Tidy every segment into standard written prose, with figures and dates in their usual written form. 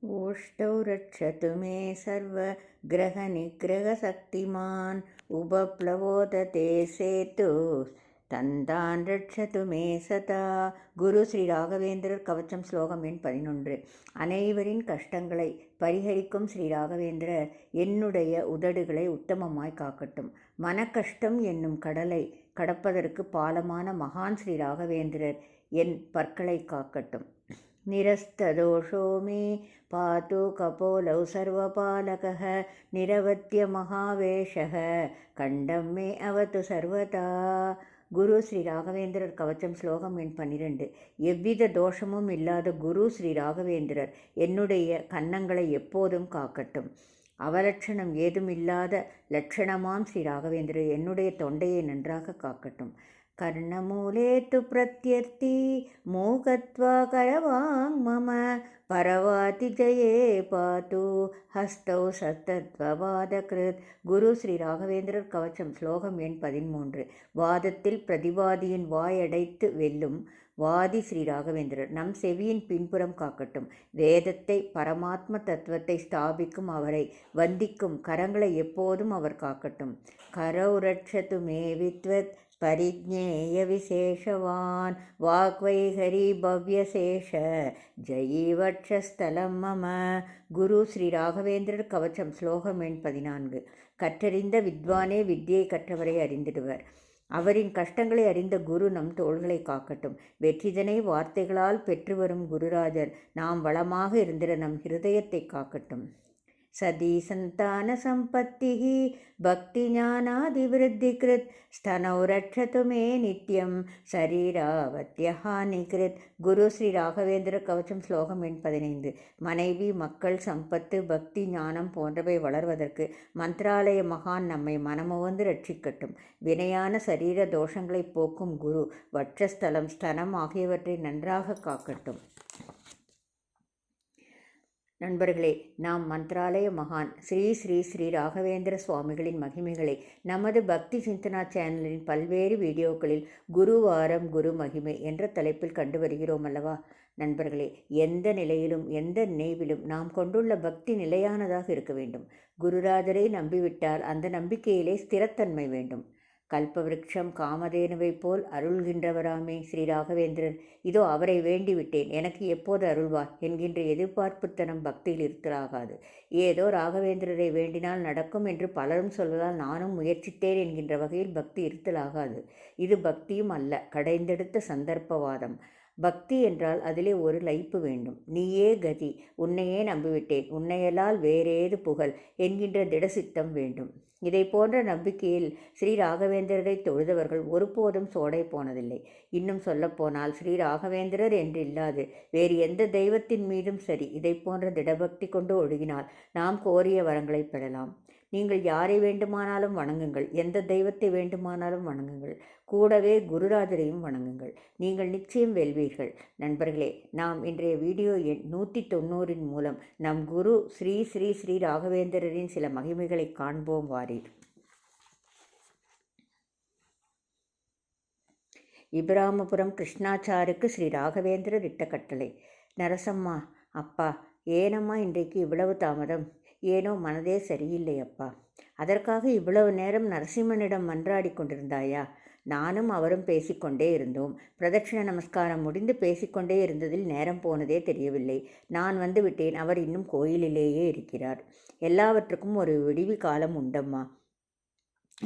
ओष्ठौ रक्षतु मे सर्वग्रहनिग्रहशक्तिमान् उपप्लवोदते सेतु தந்தான் ரட்சது மே சதா. குரு ஸ்ரீ ராகவேந்திரர் கவச்சம் ஸ்லோகம் எண் 11. அனைவரின் கஷ்டங்களை பரிகரிக்கும் ஸ்ரீ ராகவேந்திரர் என்னுடைய உதடுகளை உத்தமமாய் காக்கட்டும். மனக்கஷ்டம் என்னும் கடலை கடப்பதற்கு பாலமான மகான் ஸ்ரீ ராகவேந்திரர் என் பற்களை காக்கட்டும். निरस्तदोषो मे पातु कपोलौ सर्वपालकः निरवत्य महावेशः கண்டம் மே அவத்து சர்வதா. குரு ஸ்ரீ ராகவேந்திரர் கவச்சம் ஸ்லோகம் எண் 12. எவ்வித தோஷமும் இல்லாத குரு ஸ்ரீ ராகவேந்திரர் என்னுடைய கன்னங்களை எப்போதும் காக்கட்டும். அவலட்சணம் ஏதும் இல்லாத லட்சணமாம் ஸ்ரீ ராகவேந்திரர் என்னுடைய தொண்டையை நன்றாக காக்கட்டும். கர்ணமூலே து பிரத்யர்த்தி மூகத்வா கரவாங் மம பரவாதி ஜயே பாத்து ஹஸ்தௌ சத்தத்வவாதகிருத். குரு ஸ்ரீ ராகவேந்திரர் கவச்சம் ஸ்லோகம் எண் 13. வாதத்தில் பிரதிவாதியின் வாயடைத்து வெல்லும் வாதி ஸ்ரீ ராகவேந்திரர் நம் செவியின் பின்புறம் காக்கட்டும். வேதத்தை பரமாத்ம தத்துவத்தை ஸ்தாபிக்கும் அவரை வந்திக்கும் கரங்களை எப்போதும் அவர் காக்கட்டும். கரௌ ரட்சது மே வித்வத் परिज्ञेय विशेषवान् वाग्वैहरी भव्यशेष जयी वक्षस्थलं मम. குரு ஸ்ரீ ராகவேந்திரர் கவச்சம் ஸ்லோகம் எண் 14. கற்றறிந்த வித்வானே வித்தியை கற்றவரை அறிந்திடுவர். அவரின் கஷ்டங்களை அறிந்த குரு நம் தோள்களை காக்கட்டும். வெற்றிதனை வார்த்தைகளால் பெற்று வரும் குருராஜர் நாம் வளமாக இருந்திட நம் ஹிருதயத்தை காக்கட்டும். सदी संतान संपत्ति भक्ति ज्ञानादिवृद्धिकृत स्तनौ रक्षतु मे नित्यं शरीरावत्यहानिकृत. குரு ஸ்ரீ ராகவேந்திர கவச்சம் ஸ்லோகம் எண் 15. மனைவி மக்கள் சம்பத்து பக்தி ஞானம் போன்றவை வளர்வதற்கு மந்திராலய மகான் நம்மை மனமுவந்து ரட்சிக்கட்டும். வினையான சரீர தோஷங்களை போக்கும் குரு வட்சஸ்தலம் ஸ்தனம் ஆகியவற்றை நன்றாக காக்கட்டும். நண்பர்களே, நாம் மந்திராலய மகான் ஸ்ரீ ஸ்ரீ ஸ்ரீ ராகவேந்திர சுவாமிகளின் மகிமைகளை நமது பக்தி சிந்தனா சேனலின் பல்வேறு வீடியோக்களில் குருவாரம் குரு மகிமை என்ற தலைப்பில் கண்டு வருகிறோம் அல்லவா? நண்பர்களே, எந்த நிலையிலும் எந்த நினைவிலும் நாம் கொண்டுள்ள பக்தி நிலையானதாக இருக்க வேண்டும். குருராஜரை நம்பிவிட்டால் அந்த நம்பிக்கையிலே ஸ்திரத்தன்மை வேண்டும். கல்பவிருட்சம் காமதேனுவை போல் அருள்கின்றவராமே ஸ்ரீ ராகவேந்திரர். இதோ அவரை வேண்டிவிட்டேன், எனக்கு எப்போது அருள்வார் என்கின்ற எதிர்பார்ப்புத்தனம் பக்தியில் இருத்தலாகாது. ஏதோ ராகவேந்திரரை வேண்டினால் நடக்கும் என்று பலரும் சொல்வதால் நானும் முயற்சித்தேன் என்கின்ற வகையில் பக்தி இருத்தலாகாது. இது பக்தியும் அல்ல, கடைந்தெடுத்த சந்தர்ப்பவாதம். பக்தி என்றால் அதிலே ஒரு லைப்பு வேண்டும். நீயே கதி, உன்னையே நம்பிவிட்டேன், உன்னையலால் வேறேது புகழ் என்கின்ற திடசித்தம் வேண்டும். இதை போன்ற நம்பிக்கையில் ஸ்ரீ ராகவேந்திரரை தொழுதவர்கள் ஒருபோதும் சோடை போனதில்லை. இன்னும் சொல்லப்போனால் ஸ்ரீ ராகவேந்திரர் என்று இல்லாது வேறு எந்த தெய்வத்தின் மீதும் சரி இதை போன்ற திடபக்தி கொண்டு ஒழுகினால் நாம் கோரிய வரங்களை பெறலாம். நீங்கள் யாரை வேண்டுமானாலும் வணங்குங்கள், எந்த தெய்வத்தை வேண்டுமானாலும் வணங்குங்கள், கூடவே குருராஜரையும் வணங்குங்கள், நீங்கள் நிச்சயம் வெல்வீர்கள். நண்பர்களே, நாம் இன்றைய வீடியோ எண் 190 மூலம் நம் குரு ஸ்ரீ ஸ்ரீ ஸ்ரீ ராகவேந்திரரின் சில மகிமைகளை காண்போம் வாரீர். இபிராமபுரம் கிருஷ்ணாச்சாருக்கு ஸ்ரீ ராகவேந்திரர் இட்ட கட்டளை. நரசம்மா, அப்பா, ஏனம்மா இன்றைக்கு இவ்வளவு தாமதம்? ஏனோ மனதே சரியில்லை அப்பா. அதற்காக இவ்வளவு நேரம் நரசிம்மனிடம் மன்றாடி கொண்டிருந்தாயா? நானும் அவரும் பேசிக்கொண்டே இருந்தோம். பிரதட்சிண நமஸ்காரம் முடிந்து பேசிக்கொண்டே இருந்ததில் நேரம் போனதே தெரியவில்லை. நான் வந்து விட்டேன், அவர் இன்னும் கோயிலிலேயே இருக்கிறார். எல்லாவற்றுக்கும் ஒரு விடிவு காலம் உண்டம்மா.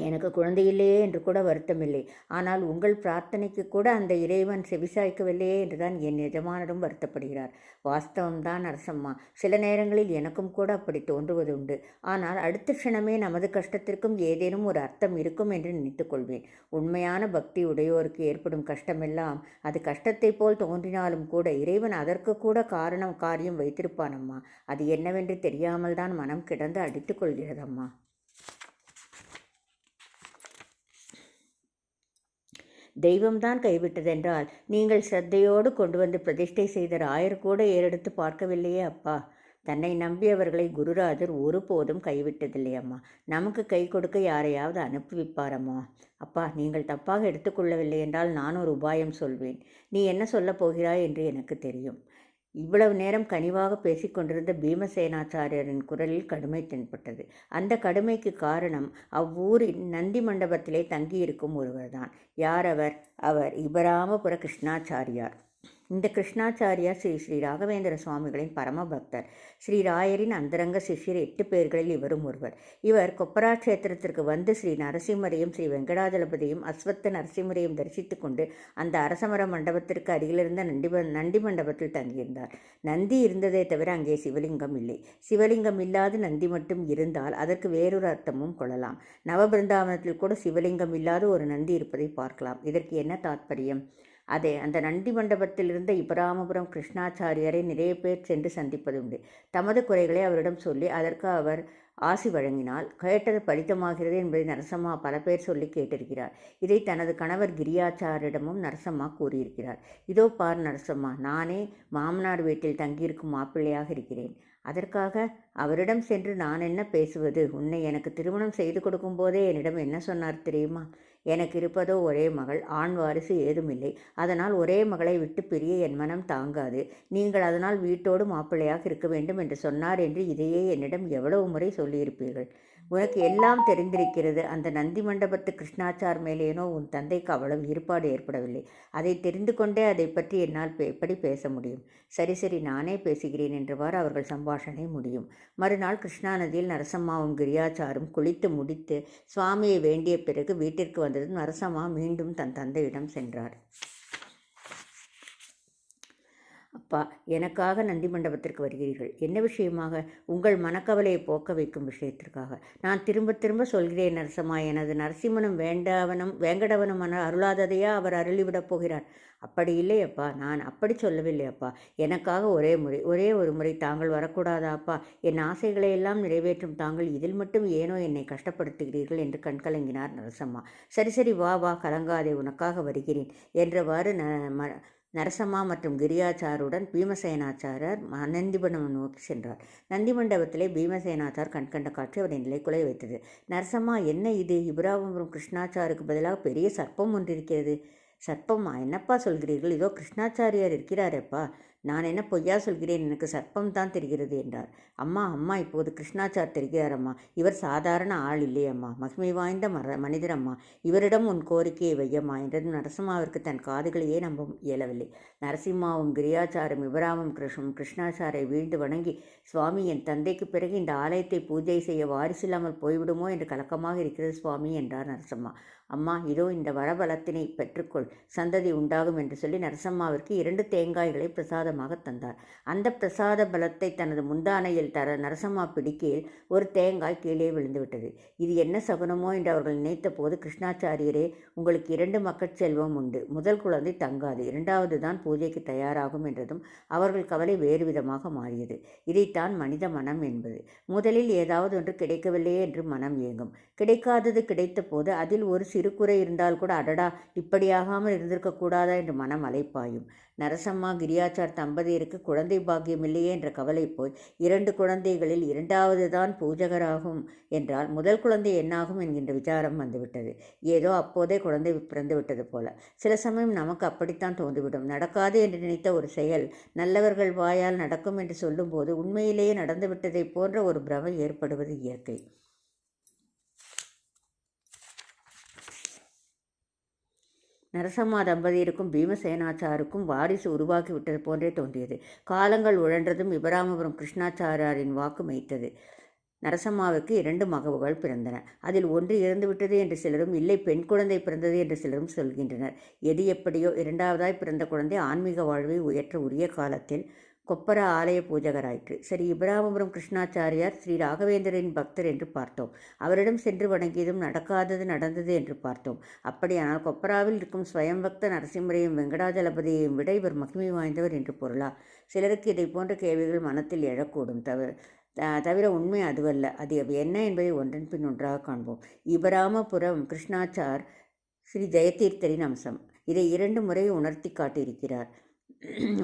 எனக்கு குழந்தையில்லையே என்று கூட வருத்தமில்லை. ஆனால் உங்கள் பிரார்த்தனைக்கு கூட அந்த இறைவன் செவிசாய்க்கவில்லையே என்றுதான் என் எஜமானரும் வருத்தப்படுகிறார். வாஸ்தவம்தான் அரசம்மா, சில நேரங்களில் எனக்கும் கூட அப்படி தோன்றுவது உண்டு. ஆனால் அடுத்த க்ஷணமே நமது கஷ்டத்திற்கும் ஏதேனும் ஒரு அர்த்தம் இருக்கும் என்று நினைத்துக் கொள்வேன். உண்மையான பக்தி உடையோருக்கு ஏற்படும் கஷ்டமெல்லாம் அது கஷ்டத்தை போல் தோன்றினாலும் கூட இறைவன் அதற்கு கூட காரியம் வைத்திருப்பானம்மா. அது என்னவென்று தெரியாமல் தான் மனம் கிடந்து அடித்து கொள்கிறதம்மா. தெய்வம்தான் கைவிட்டதென்றால் நீங்கள் ஸ்ரத்தையோடு கொண்டு வந்து பிரதிஷ்டை செய்த ராயர் கூட ஏறெடுத்து பார்க்கவில்லையே அப்பா. தன்னை நம்பியவர்களை குருராஜர் ஒருபோதும் கைவிட்டதில்லை அம்மா. நமக்கு கை கொடுக்க யாரையாவது அனுப்பி வைப்பாரம்மா. அப்பா, நீங்கள் தப்பாக எடுத்துக்கொள்ளவில்லை என்றால் நான் ஒரு உபாயம் சொல்வேன். நீ என்ன சொல்லப் போகிறாய் என்று எனக்கு தெரியும். இவ்வளவு நேரம் கனிவாக பேசிக்கொண்டிருந்த பீமசேனாச்சாரியரின் குரலில் கடுமை தென்பட்டது. அந்த கடுமைக்கு காரணம் அவ்வூரின் நந்தி மண்டபத்திலே தங்கியிருக்கும் ஒருவர்தான். யார் அவர்? அவர் இபராமபுர கிருஷ்ணாச்சாரியார். இந்த கிருஷ்ணாச்சாரியார் ஸ்ரீ ஸ்ரீ ராகவேந்திர சுவாமிகளின் பரமபக்தர். ஸ்ரீ ராயரின் அந்தரங்க சிஷ்யர் 8 பேர்களில் இவரும் ஒருவர். இவர் கொப்பரா க்ஷேத்திரத்திற்கு வந்து ஸ்ரீ நரசிம்மரையும் ஸ்ரீ வெங்கடாஜலபதியும் அஸ்வத்த நரசிம்மரையும் தரிசித்து கொண்டு அந்த அரசமர மண்டபத்திற்கு அருகிலிருந்த நந்தி மண்டபத்தில் தங்கியிருந்தார். நந்தி இருந்ததே தவிர அங்கே சிவலிங்கம் இல்லை. சிவலிங்கம் இல்லாது நந்தி மட்டும் இருந்தால் அதற்கு வேறொரு அர்த்தமும் கொள்ளலாம். நவபிருந்தாவனத்தில் கூட சிவலிங்கம் இல்லாத ஒரு நந்தி இருப்பதை பார்க்கலாம். இதற்கு என்ன தாத்பரியம்? அந்த நந்தி மண்டபத்தில் இருந்த இபராமபுரம் கிருஷ்ணாச்சாரியரை நிறைய பேர் சென்று சந்திப்பதுண்டு. தமது குறைகளை அவரிடம் சொல்லி அதற்கு அவர் ஆசி வழங்கினால் கேட்டது பலித்தமாகிறது என்பதை நரசம்மா பல பேர் சொல்லி கேட்டிருக்கிறார். இதை தனது கணவர் கிரியாச்சாரிடமும் நரசம்மா கூறியிருக்கிறார். இதோ பார் நரசம்மா, நானே மாமனார் வீட்டில் தங்கியிருக்கும் மாப்பிள்ளையாக இருக்கிறேன். அதற்காக அவரிடம் சென்று நான் என்ன பேசுவது? உன்னை எனக்கு திருமணம் செய்து கொடுக்கும் போதே என்னிடம் என்ன சொன்னார் தெரியுமா? எனக்கு இருப்பதோ ஒரே மகள், ஆண் வாரிசு ஏதுமில்லை. அதனால் ஒரே மகளை விட்டு பிரிய என் மனம் தாங்காது. நீங்கள் அதனால் வீட்டோடு மாப்பிள்ளையாக இருக்க வேண்டும் என்று சொன்னார் என்று இதையே என்னிடம் எவ்வளவு முறை சொல்லியிருப்பீர்கள். உனக்கு எல்லாம் தெரிந்திருக்கிறது. அந்த நந்தி மண்டபத்து கிருஷ்ணாச்சார் மேலேனோ உன் தந்தைக்கு அவ்வளவு ஈடுபாடு ஏற்படவில்லை. அதை தெரிந்து கொண்டே அதை பற்றி என்னால் எப்படி பேச முடியும்? சரி சரி, நானே பேசுகிறேன் என்றவாறு அவர்கள் சம்பாஷணை முடியும். மறுநாள் கிருஷ்ணா நதியில் நரசம்மாவும் கிரியாச்சாரும் குளித்து முடித்து சுவாமியை வேண்டிய பிறகு வீட்டிற்கு வந்ததும் நரசம்மா மீண்டும் தன் தந்தையிடம் சென்றார். அப்பா, எனக்காக நந்தி மண்டபத்திற்கு வருகிறீர்கள். என்ன விஷயமாக? உங்கள் மனக்கவலையை போக்க வைக்கும் விஷயத்திற்காக. நான் திரும்ப திரும்ப சொல்கிறேன் நரசம்மா, எனது நரசிம்மனும் வேங்கடவனும் அருளாததையா அவர் அருளிவிடப் போகிறார்? அப்படி இல்லை அப்பா, நான் அப்படி சொல்லவில்லை அப்பா. எனக்காக ஒரே ஒரு முறை தாங்கள் வரக்கூடாதா அப்பா? என் ஆசைகளை எல்லாம் நிறைவேற்றும் தாங்கள் இதில் மட்டும் ஏனோ என்னை கஷ்டப்படுத்துகிறீர்கள் என்று கண்கலங்கினார் நரசம்மா. சரி சரி, வா வா, கலங்காதே, உனக்காக வருகிறேன் என்றவாறு நரசம்மா மற்றும் கிரியாச்சாருடன் பீமசேனாச்சாரர் நந்திமண்டபம் நோக்கி சென்றார். நந்தி மண்டபத்திலே பீமசேனாச்சார் கண்கண்ட காட்சி அவரை நிலைக்குலைய வைத்தது. நரசம்மா, என்ன இது? இபராமபுரம் கிருஷ்ணாச்சாருக்கு பதிலாக பெரிய சர்ப்பம் ஒன்று இருக்கிறது. சர்ப்பம்மா? என்னப்பா சொல்கிறீர்கள்? இதோ கிருஷ்ணாச்சாரியார் இருக்கிறாரேப்பா. நான் என்ன பொய்யா சொல்கிறேன்? எனக்கு சர்ப்பம் தான் தெரிகிறது என்றார். அம்மா அம்மா, இப்போது கிருஷ்ணாச்சார் தெரிகிறாரம்மா. இவர் சாதாரண ஆள் இல்லையம்மா, மகிமை வாய்ந்த மனிதரம்மா. இவரிடம் உன் கோரிக்கையை வையம்மா என்றது நரசிம்மாவிற்கு தன் காதுகளையே நம்ப இயலவில்லை. நரசிம்மாவும் கிரியாச்சாரும் இபராமம் கிருஷ்ணாச்சாரை வீழ்ந்து வணங்கி, சுவாமி, என் தந்தைக்கு பிறகு இந்த ஆலயத்தை பூஜை செய்ய வாரிசில்லாமல் போய்விடுமோ என்று கலக்கமாக இருக்கிறது சுவாமி என்றார் நரசம்மா. அம்மா, இதோ இந்த வரபலத்தினை பெற்றுக்கொள், சந்ததி உண்டாகும் என்று சொல்லி நரசம்மாவிற்கு 2 தேங்காய்களை பிரசாதமாக தந்தார். அந்த பிரசாத பலத்தை தனது முந்தானையில் நரசம்மா பிடிக்கையில் ஒரு தேங்காய் கீழே விழுந்துவிட்டது. இது என்ன சகுனமோ என்று அவர்கள் நினைத்த போது, கிருஷ்ணாச்சாரியரே, உங்களுக்கு 2 மக்கள் செல்வம் உண்டு. முதல் குழந்தை தங்காது, 2வது தான் பூஜைக்கு தயாராகும் என்றதும் அவர்கள் கவலை வேறு விதமாக மாறியது. இதைத்தான் மனித மனம் என்பது. முதலில் ஏதாவது ஒன்று கிடைக்கவில்லையே என்று மனம் ஏங்கும். கிடைக்காதது கிடைத்த போது அதில் ஒரு சிறு குறை இருந்தால் கூட, அடடா, இப்படியாகாமல் இருந்திருக்கக்கூடாதா என்று மனம் அலைப்பாயும். நரசம்மா கிரியாச்சார் தம்பதியருக்கு குழந்தை பாக்கியம் இல்லையே என்ற கவலை போய் 2 குழந்தைகளில் 2வது தான் பூஜகராகும் என்றால் முதல் குழந்தை என்னாகும் என்கின்ற விசாரம் வந்துவிட்டது. ஏதோ அப்போதே குழந்தை பிறந்து விட்டது போல. சில சமயம் நமக்கு அப்படித்தான் தோன்றிவிடும். நடக்காது என்று நினைத்த ஒரு செயல் நல்லவர்கள் வாயால் நடக்கும் என்று சொல்லும்போது உண்மையிலேயே நடந்துவிட்டதை போன்ற ஒரு பிரமை ஏற்படுவது இயற்கை. நரசம்மா தம்பதியருக்கும் பீமசேனாச்சாருக்கும் வாரிசு உருவாக்கிவிட்டது போன்றே தோன்றியது. காலங்கள் உழன்றதும் இபராமபுரம் கிருஷ்ணாச்சாரியாரின் வாக்கு மெய்த்தது. நரசம்மாவுக்கு 2 மகவுகள் பிறந்தன. அதில் ஒன்று இறந்துவிட்டது என்று சிலரும், இல்லை பெண் குழந்தை பிறந்தது என்று சிலரும் சொல்கின்றனர். எது எப்படியோ 2வதாய் பிறந்த குழந்தை ஆன்மீக வாழ்வை உயர்த்த உரிய காலத்தில் கொப்பர ஆலய பூஜகராயிற்று. சரி, இபராமபுரம் கிருஷ்ணாச்சாரியார் ஸ்ரீ ராகவேந்திரரின் பக்தர் என்று பார்த்தோம். அவரிடம் சென்று வணங்கியதும் நடக்காதது நடந்தது என்று பார்த்தோம். அப்படியானால் கொப்பராவில் இருக்கும் ஸ்வயம் பக்த நரசிம்மரையும் வெங்கடாஜலபதியையும் விட இவர் மகிமை வாய்ந்தவர் என்று பொருளா? சிலருக்கு இதை போன்ற கேள்விகள் மனத்தில் எழக்கூடும். தவிர உண்மை அதுவல்ல. அது என்ன என்பதை ஒன்றன் பின் ஒன்றாக காண்போம். இபராமபுரம் கிருஷ்ணாச்சார் ஸ்ரீ ஜெயதீர்த்தரின் அம்சம். இதை 2 முறை உணர்த்தி காட்டியிருக்கிறார்.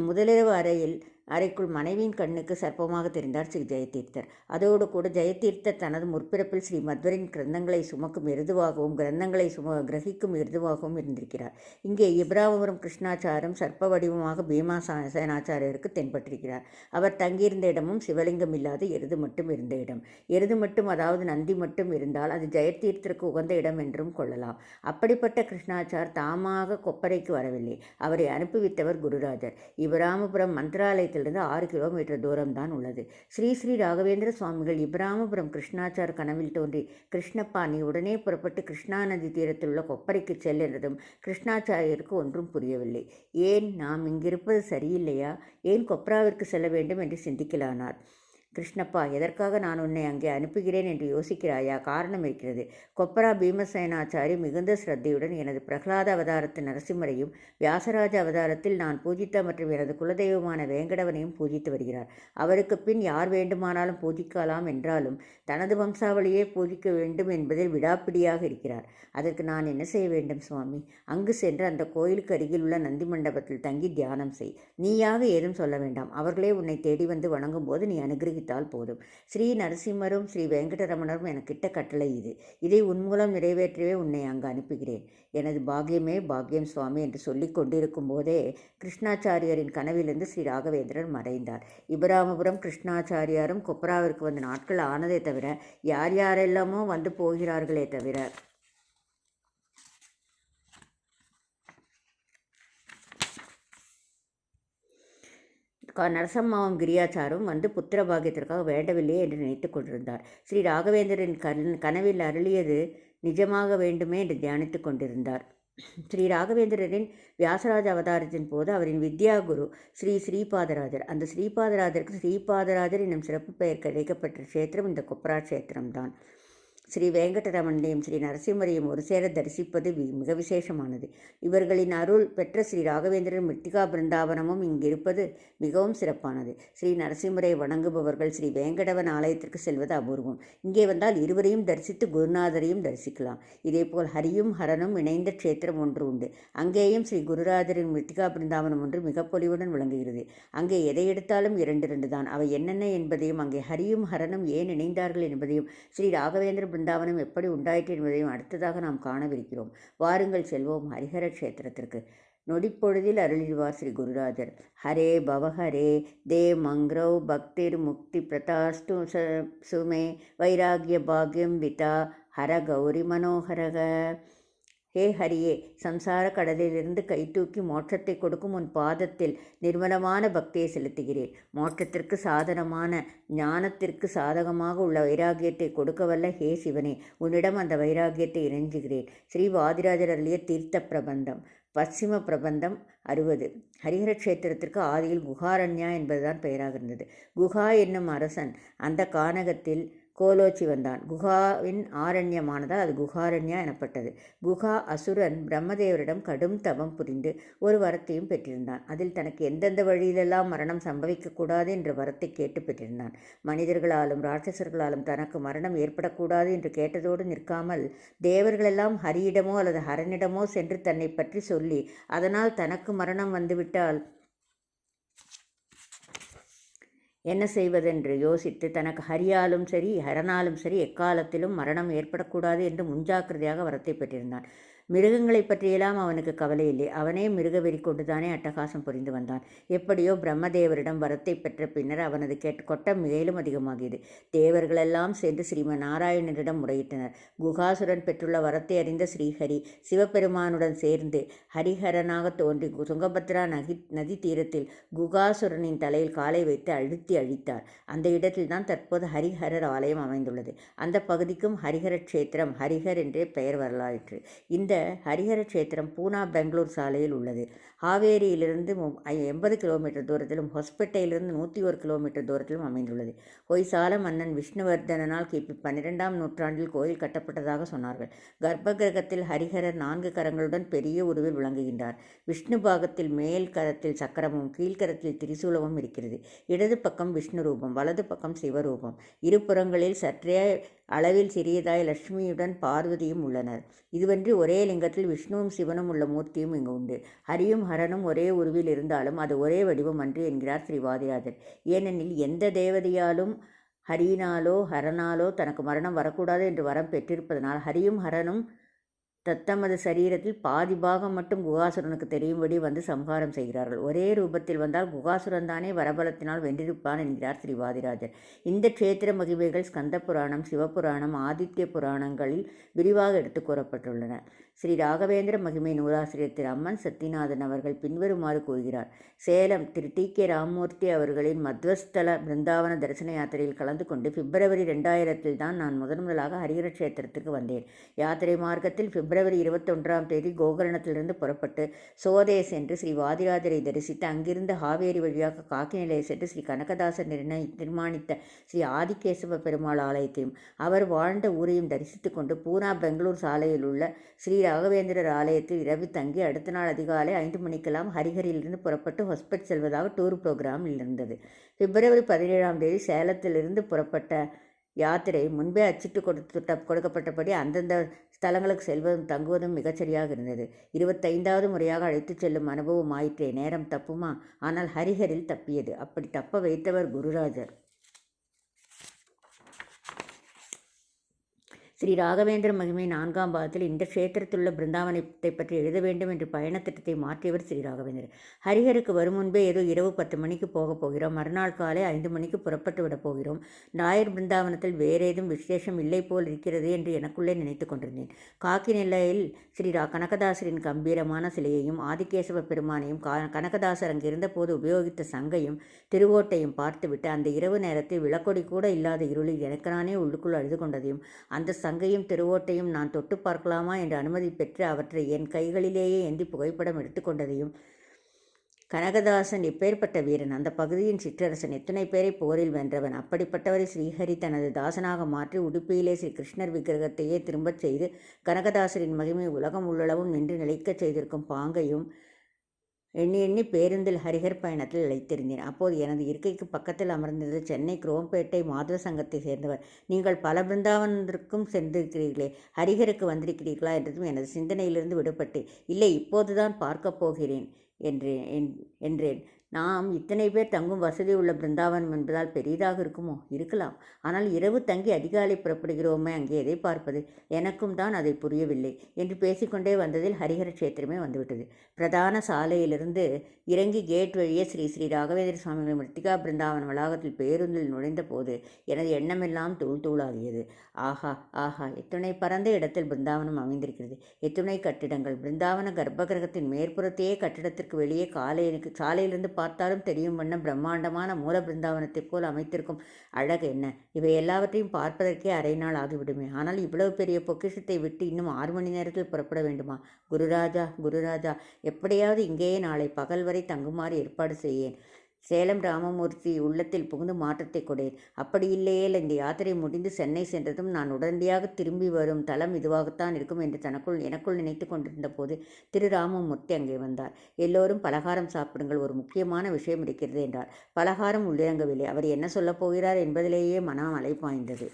முதலிரவு அறையில் அறைக்குள் மனைவியின் கண்ணுக்கு சர்ப்பமாக தெரிந்தார் ஸ்ரீ ஜெயதீர்த்தர். அதோடு கூட ஜெயதீர்த்தர் தனது முற்பிறப்பில் ஸ்ரீ மத்வரின் கிரந்தங்களை சுமக்கும் எருதுவாகவும் கிரந்தங்களை கிரகிக்கும் எருதுவாகவும் இருந்திருக்கிறார். இங்கே இப்ராமபுரம் கிருஷ்ணாச்சாரம் சர்ப்ப வடிவமாக பீமாசேனாச்சாரியருக்கு தென்பட்டிருக்கிறார். அவர் தங்கியிருந்த இடமும் சிவலிங்கம் இல்லாத எருது மட்டும் இருந்த இடம். எருது மட்டும், அதாவது நந்தி மட்டும் இருந்தால் அது ஜெயதீர்த்தருக்கு உகந்த இடம் என்றும் கொள்ளலாம். அப்படிப்பட்ட கிருஷ்ணாச்சார் தாமாக கொப்பரைக்கு வரவில்லை. அவரை அனுப்பிவித்தவர் குருராஜர். இப்ராமபுரம் மந்திராலயத்திலிருந்து 6 கிலோமீட்டர் தூரம்தான் உள்ளது. ஸ்ரீ ஸ்ரீ ராகவேந்திர சுவாமிகள் இப்ராமபுரம் கிருஷ்ணாச்சார் கனவில் தோன்றி, கிருஷ்ணப்பா, நீ உடனே புறப்பட்டு கிருஷ்ணா நதி தீரத்தில் உள்ள கொப்பரைக்கு செல் என்றதும் கிருஷ்ணாச்சாரியருக்கு ஒன்றும் புரியவில்லை. ஏன் நாம் இங்கிருப்பது சரியில்லையா? ஏன் கொப்ராவிற்கு செல்ல வேண்டும் என்று சிந்திக்கலானார். கிருஷ்ணப்பா, எதற்காக நான் உன்னை அங்கே அனுப்புகிறேன் என்று யோசிக்கிறாயா? காரணம் இருக்கிறது. கொப்பரா பீமசேனாச்சாரி மிகுந்த ஸ்ரத்தையுடன் எனது பிரகலாத அவதாரத்தின் நரசிம்மரையும் வியாசராஜ அவதாரத்தில் நான் பூஜித்த மற்றும் எனது குலதெய்வமான வேங்கடவனையும் பூஜித்து வருகிறார். அவருக்கு பின் யார் வேண்டுமானாலும் பூஜிக்கலாம் என்றாலும் தனது வம்சாவளியே பூஜிக்க வேண்டும் என்பதில் விடாப்பிடியாக இருக்கிறார். அதற்கு நான் என்ன செய்ய வேண்டும் சுவாமி? அங்கு சென்று அந்த கோயிலுக்கு அருகில் உள்ள நந்தி மண்டபத்தில் தங்கி தியானம் செய். நீயாக ஏதும் சொல்ல வேண்டாம். அவர்களே உன்னை தேடி வந்து வணங்கும் போது நீ அனுகிரகித்தால் போதும். ஸ்ரீ நரசிம்மரும் ஸ்ரீ வெங்கடரமணரும் எனக்கிட்ட கட்டளை இது. இதை உன் மூலம் நிறைவேற்றவே உன்னை அங்கு அனுப்புகிறேன். எனது பாக்கியமே பாக்கியம் சுவாமி என்று சொல்லிக் கொண்டிருக்கும் போதே கிருஷ்ணாச்சாரியரின் கனவிலிருந்து ஸ்ரீ ராகவேந்திரர் மறைந்தார். இப்ராமபுரம் கிருஷ்ணாச்சாரியாரும் கொப்பராவிற்கு வந்த நாட்கள் ஆனதே தவிர யார் யாரெல்லாமோ வந்து போகிறார்களே தவிர நரசம்மாவும் கிரியாச்சாரும் வந்து புத்திர பாக்கியத்திற்காக வேண்டவில்லையே என்று நினைத்து கொண்டிருந்தார். ஸ்ரீ ராகவேந்திரன் கனவில் அருளியது நிஜமாக வேண்டுமே என்று தியானித்து கொண்டிருந்தார். ஸ்ரீ ராகவேந்திரரின் வியாசராஜ அவதாரத்தின் போது அவரின் வித்யா குரு ஸ்ரீ ஸ்ரீபாதராஜர். அந்த ஸ்ரீபாதராஜருக்கு ஸ்ரீபாதராஜர் என்னும் சிறப்பு பெயர் கிடைக்கப்பட்ட க்ஷேத்திரம் இந்த கொப்பரா க்ஷேத்திரம்தான். ஸ்ரீ வெங்கடரமணையும் ஸ்ரீ நரசிம்மரையும் ஒரு சேர தரிசிப்பது மிக விசேஷமானது. இவர்களின் அருள் பெற்ற ஸ்ரீ ராகவேந்திரன் மிருத்திகா பிருந்தாவனமும் இங்கிருப்பது மிகவும் சிறப்பானது. ஸ்ரீ நரசிம்மரை வணங்குபவர்கள் ஸ்ரீ வேங்கடவன் ஆலயத்திற்கு செல்வது அபூர்வம். இங்கே வந்தால் இருவரையும் தரிசித்து குருநாதரையும் தரிசிக்கலாம். இதேபோல் ஹரியும் ஹரனும் இணைந்த க்ஷேத்திரம் ஒன்று உண்டு. அங்கேயும் ஸ்ரீ குருராஜரின் மிருத்திகா பிருந்தாவனம் ஒன்று மிக பொலிவுடன் விளங்குகிறது. அங்கே எதை எடுத்தாலும் 2 தான். அவை என்னென்ன என்பதையும் அங்கே ஹரியும் ஹரனும் ஏன் இணைந்தார்கள் என்பதையும் ஸ்ரீ ராகவேந்திர பிருந்தாவனம் எப்படி உண்டாயிற்று என்பதையும் அடுத்ததாக நாம் காணவிருக்கிறோம். வாருங்கள் செல்வோம் ஹரிஹர க்ஷேத்திரத்திற்கு. நொடிப்பொழுதில் அருளிடுவார் ஸ்ரீ குருராஜர். ஹரே பவஹரே தே மங்க்ரவ் பக்திர் முக்தி பிரதாஸ்து சுமே வைராகிய பாக்யம் விதா ஹர கௌரி மனோகரக. ஹே ஹரியே, சம்சார கடலிலிருந்து கை தூக்கி மோட்சத்தை கொடுக்கும் உன் பாதத்தில் நிர்மலமான பக்தியை செலுத்துகிறேன். மோட்சத்திற்கு சாதனமான ஞானத்திற்கு சாதகமாக உள்ள வைராகியத்தை கொடுக்கவல்ல ஹே சிவனே, உன்னிடம் அந்த வைராகியத்தை இறைஞ்சுகிறேன். ஸ்ரீ வாதிராஜர் அருளிய தீர்த்த பிரபந்தம் பশ্চিம பிரபந்தம் 60. ஹரிஹர க்ஷேத்திரத்திற்கு ஆதியில் குஹாரண்யா என்பதுதான் பெயராக இருந்தது. குஹா என்னும் அரசன் அந்த கானகத்தில் கோலோச்சி வந்தான். குஹாவின் ஆரண்யமானதால் அது குஹாரண்யா எனப்பட்டது. குஹா அசுரன் பிரம்மதேவரிடம் கடும் தவம் புரிந்து ஒரு வரத்தையும் பெற்றிருந்தான். அதில் தனக்கு எந்தெந்த வழியிலெல்லாம் மரணம் சம்பவிக்கக்கூடாது என்ற வரத்தை கேட்டு பெற்றிருந்தான். மனிதர்களாலும் ராட்சசர்களாலும் தனக்கு மரணம் ஏற்படக்கூடாது என்று கேட்டதோடு நிற்காமல் தேவர்களெல்லாம் ஹரியிடமோ அல்லது ஹரனிடமோ சென்று தன்னை பற்றி சொல்லி அதனால் தனக்கு மரணம் வந்துவிட்டால் என்ன செய்வதென்று யோசித்து தனக்கு ஹரியாலும் சரி ஹரனாலும் சரி எக்காலத்திலும் மரணம் ஏற்படக்கூடாது என்று முன்ஜாக்கிரதையாக வரத்தை பெற்றிருந்தான். மிருகங்களை பற்றியெல்லாம் அவனுக்கு கவலை இல்லை. அவனே மிருகவெறி கொண்டுதானே அட்டகாசம் புரிந்து வந்தான். எப்படியோ பிரம்மதேவரிடம் வரத்தை பெற்ற பின்னர் அவனது கொட்டம் மேலும் அதிகமாகியது. தேவர்களெல்லாம் சென்று ஸ்ரீமன் நாராயணனிடம் முறையிட்டனர். குகாசுரன் பெற்றுள்ள வரத்தை அறிந்த ஸ்ரீஹரி சிவபெருமானுடன் சேர்ந்து ஹரிஹரனாக தோன்றி துங்கபத்ரா நதி தீரத்தில் குகாசுரனின் தலையில் காலை வைத்து அழுத்தி அழித்தார். அந்த இடத்தில்தான் தற்போது ஹரிஹரர் ஆலயம் அமைந்துள்ளது. அந்த பகுதிக்கும் ஹரிஹர க்ஷேத்திரம் ஹரிஹர் என்றே பெயர் வரலாயிற்று. இந்த ஹரிஹர க்ஷேத்திரம் பூனா பெங்களூர் சாலையில் உள்ளது. ஹாவேரியிலிருந்து 80 கிலோமீட்டர் தூரத்திலும் ஹொஸ்பேட்டையிலிருந்து 101 கிலோமீட்டர் தூரத்திலும் அமைந்துள்ளது. ஹொய்சால மன்னன் விஷ்ணுவர்தனால் கிபி 12ஆம் நூற்றாண்டில் கோயில் கட்டப்பட்டதாக சொன்னார்கள். கர்ப்ப கிரகத்தில் ஹரிஹரர் 4 கரங்களுடன் பெரிய உருவில் விளங்குகின்றார். விஷ்ணு பாகத்தில் மேல் கரத்தில் சக்கரமும் கீழ்கரத்தில் திரிசூலமும் இருக்கிறது. இடது பக்கம் விஷ்ணு ரூபம், வலது பக்கம் சிவரூபம். இருபுறங்களில் சற்றே அளவில் சிறியதாய் லட்சுமியுடன் பார்வதியும் உள்ளனர். இதுவன்றி ஒரே லிங்கத்தில் விஷ்ணுவும் சிவனும் உள்ள மூர்த்தியும் இங்கு உண்டு. ஹரியும் ஹரனும் ஒரே உருவில் இருந்தாலும் அது ஒரே வடிவம் அன்று என்கிறார் ஸ்ரீ வாதிராஜர். ஏனெனில் எந்த தேவதையாலும் ஹரியினாலோ ஹரனாலோ தனக்கு மரணம் வரக்கூடாது என்று வரம் பெற்றிருப்பதனால் ஹரியும் ஹரனும் தத்தமது சரீரத்தில் பாதி பாகம் மட்டும் குகாசுரனுக்கு தெரியும்படி வந்து சம்ஹாரம் செய்கிறார்கள். ஒரே ரூபத்தில் வந்தால் குகாசுரன் தானே வரபலத்தினால் வென்றிருப்பான் என்கிறார் ஸ்ரீ வாதிராஜர். இந்த க்ஷேத்திர மகிமைகள் ஸ்கந்த புராணம், சிவபுராணம், ஆதித்ய புராணங்களில் விரிவாக எடுத்து கூறப்பட்டுள்ளன. ஸ்ரீ ராகவேந்திர மகிமை நூலாசிரியர் திரு அம்மன் சத்தியநாதன் அவர்கள் பின்வருமாறு கூறுகிறார். சேலம் திரு டி.கே. ராமமூர்த்தி அவர்களின் மத்வஸ்தல பிருந்தாவன தரிசன யாத்திரையில் கலந்து கொண்டு பிப்ரவரி 2000 தான் நான் முதன்முதலாக ஹரிஹர க்ஷேத்திரத்திற்கு வந்தேன். யாத்திரை மார்க்கத்தில் பிப்ரவரி 21 கோகர்ணத்திலிருந்து புறப்பட்டு சோதே சென்று ஸ்ரீ வாதிராஜரை தரிசித்து அங்கிருந்து ஹாவேரி வழியாக காக்கிநிலையை சென்று ஸ்ரீ கனகதாசர் நிர்மாணித்த ஸ்ரீ ஆதிகேசவ பெருமாள் ஆலயத்தையும் அவர் வாழ்ந்த ஊரையும் தரிசித்து கொண்டு பூனா பெங்களூர் சாலையில் உள்ள ஸ்ரீ ராகவேந்திரர் ஆலயத்தில் இரவு தங்கி அடுத்த நாள் அதிகாலை 5 மணிக்கெல்லாம் ஹரிஹரியிலிருந்து புறப்பட்டு ஹொஸ்பெட் செல்வதாக டூர் புரோகிராம் இருந்தது. பிப்ரவரி 17 சேலத்திலிருந்து புறப்பட்ட யாத்திரை முன்பே அச்சிட்டு கொடுக்கப்பட்டபடி அந்தந்த ஸ்தலங்களுக்கு செல்வதும் தங்குவதும் மிகச்சரியாக இருந்தது. 25வது முறையாக அழைத்துச் செல்லும் அனுபவம் ஆயிற்றே. நேரம் தப்புமா? ஆனால் ஹரிஹரில் தப்பியது. அப்படி தப்ப வைத்தவர் குருராஜர். ஸ்ரீ ராகவேந்திர மகிமை 4ஆம் பாகத்தில் இந்த க்ஷேத்திரத்திலுள்ள பிருந்தாவனத்தை பற்றி எழுத வேண்டும் என்று பயணத்திட்டத்தை மாற்றியவர் ஸ்ரீ ராகவேந்திரர். ஹரிஹருக்கு வரும் முன்பே ஏதோ இரவு 10 மணிக்கு போகப் போகிறோம், மறுநாள் காலை 5 மணிக்கு புறப்பட்டு விடப் போகிறோம், நாயர் பிருந்தாவனத்தில் வேறேதும் விசேஷம் இல்லை போல் இருக்கிறது என்று எனக்குள்ளே நினைத்து கொண்டிருந்தேன். காக்கிநிலையில் ஸ்ரீ கனகதாசரின் கம்பீரமான சிலையையும் ஆதிகேசவ பெருமானையும் கனகதாசர் அங்கிருந்த போது உபயோகித்த சங்கையும் திருவோட்டையும் பார்த்துவிட்டு அந்த இரவு நேரத்தில் விளக்கொடி கூட இல்லாத இருளில் எனக்கு நானே உள்ளுக்குள் அழுது கொண்டதையும் அந்த சங்கையும் திருவோட்டையும் நான் தொட்டு பார்க்கலாமா என்று அனுமதி பெற்று அவற்றை என் கைகளிலேயே ஏந்தி புகைப்படம் எடுத்துக்கொண்டதையும் கனகதாசன் எப்பேற்பட்ட வீரன், அந்த பகுதியின் சிற்றரசன், எத்தனை பேரை போரில் வென்றவன், அப்படிப்பட்டவரை ஸ்ரீஹரி தனது தாசனாக மாற்றி உடுப்பியிலே ஸ்ரீ கிருஷ்ணர் விக்கிரகத்தையே திரும்பச் செய்து கனகதாசரின் மகிமை உலகம் உள்ளளவும் நின்று நிலைக்கச் செய்திருக்கும் பாங்கையும் எண்ணி எண்ணி பேருந்தில் ஹரிஹர் பயணத்தில் அழைத்திருந்தேன். அப்போது எனது இருக்கைக்கு பக்கத்தில் அமர்ந்தது சென்னை குரோம்பேட்டை மாதவ சங்கத்தை சேர்ந்தவர். நீங்கள் பல பிருந்தாவனத்திற்கும் சென்றிருக்கிறீர்களே, ஹரிஹருக்கு வந்திருக்கிறீர்களா என்றதும் எனது சிந்தனையிலிருந்து விடுபட்டு, இல்லை, இப்போதுதான் பார்க்கப் போகிறேன் என்றேன். நாம் இத்தனை பேர் தங்கும் வசதி உள்ள பிருந்தாவனம் என்பதால் பெரிதாக இருக்குமோ? இருக்கலாம். ஆனால் இரவு தங்கி அதிகாலை புறப்படுகிறோமே, அங்கே எதை பார்ப்பது? எனக்கும் தான் அதை புரியவில்லை என்று பேசிக்கொண்டே வந்ததில் ஹரிஹர க்ஷேத்திரமே வந்துவிட்டது. பிரதான சாலையிலிருந்து இறங்கி கேட் வழியே ஸ்ரீ ஸ்ரீ ராகவேந்திர சுவாமிகளின் மிருத்திகா பிருந்தாவன வளாகத்தில் பேருந்தில் நுழைந்த போது எனது எண்ணமெல்லாம் தூள் தூளாகியது. ஆஹா ஆஹா, எத்துணை பரந்த இடத்தில் பிருந்தாவனம் அமைந்திருக்கிறது! எத்துணை கட்டிடங்கள்! பிருந்தாவன கர்ப்பகிரகத்தின் மேற்புறத்தையே கட்டிடத்திற்கு வெளியே சாலையிலிருந்து பார்த்தாலும் தெரியும் வண்ணம் பிரம்மாண்டமான மூல பிருந்தாவனத்தைப் போல் அமைத்திருக்கும் அழகு என்ன! இவை எல்லாவற்றையும் பார்ப்பதற்கே அரை நாள் ஆகிவிடுமே. ஆனால் இவ்வளவு பெரிய பொக்கிஷத்தை விட்டு இன்னும் 6 மணி நேரத்தில் புறப்பட வேண்டுமா? குருராஜா, குருராஜா, எப்படியாவது இங்கேயே நாளை பகல் வரை தங்குமாறு ஏற்பாடு செய்யேன். சேலம் ராமமூர்த்தி உள்ளத்தில் புகுந்து மாற்றத்தை கொடேன். அப்படி இல்லையேல் இந்த யாத்திரை முடிந்து சென்னை சென்றதும் நான் உடனடியாக திரும்பி வரும் தலம் இதுவாகத்தான் இருக்கும் என்று எனக்குள் நினைத்து கொண்டிருந்த போது திரு ராமமூர்த்தி அங்கே வந்தார். எல்லோரும் பலகாரம் சாப்பிடுங்கள், ஒரு முக்கியமான விஷயம் இருக்கிறது என்றார். பலகாரம் உள்ளிறங்கவில்லை. அவர் என்ன சொல்லப் போகிறார் என்பதிலேயே மனம் அலைப்பாய்ந்தது.